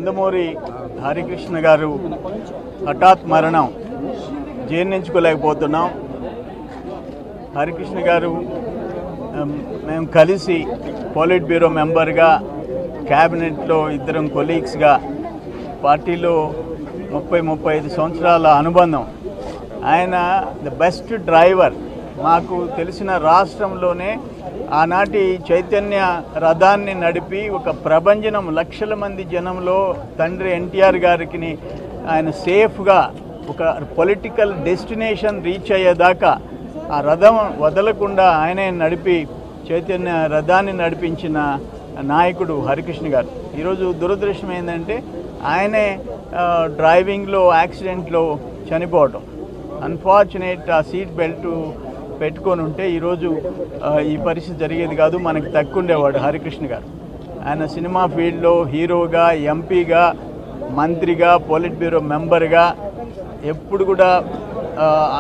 నందమూరి హరికృష్ణ గారు హఠాత్ మరణం జీర్ణించుకోలేకపోతున్నాం. హరికృష్ణ గారు మేము కలిసి పోలిట్ బ్యూరో మెంబర్గా, క్యాబినెట్లో ఇద్దరం కొలీగ్స్గా, పార్టీలో 30-35 సంవత్సరాల అనుబంధం. ఆయన ద బెస్ట్ డ్రైవర్. మాకు తెలిసిన రాష్ట్రంలోనే ఆనాటి చైతన్య రథాన్ని నడిపి ఒక ప్రభంజనం లక్షల మంది జనంలో తండ్రి ఎన్టీఆర్ గారికి ఆయన సేఫ్గా ఒక పొలిటికల్ డెస్టినేషన్ రీచ్ అయ్యేదాకా ఆ రథం వదలకుండా ఆయనే నడిపి చైతన్య రథాన్ని నడిపించిన నాయకుడు హరికృష్ణ గారు. ఈరోజు దురదృష్టం ఏంటంటే ఆయనే డ్రైవింగ్లో యాక్సిడెంట్లో చనిపోవటం. అన్ఫార్చునేట్. ఆ సీట్ బెల్ట్ పెట్టుకొని ఉంటే ఈరోజు ఈ పరిస్థితి జరిగేది కాదు. మనకి తక్కువండేవాడు హరికృష్ణ గారు. ఆయన సినిమా ఫీల్డ్లో హీరోగా, ఎంపీగా, మంత్రిగా, పోలిట్ బ్యూరో మెంబర్గా ఎప్పుడు కూడా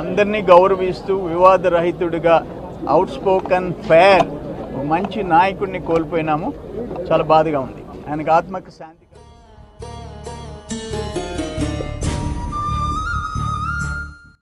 అందరినీ గౌరవిస్తూ వివాదరహితుడిగా, అవుట్ స్పోకన్, ఫేర్, మంచి నాయకుడిని కోల్పోయినాము. చాలా బాధగా ఉంది. ఆయనకు ఆత్మకు శాంతి.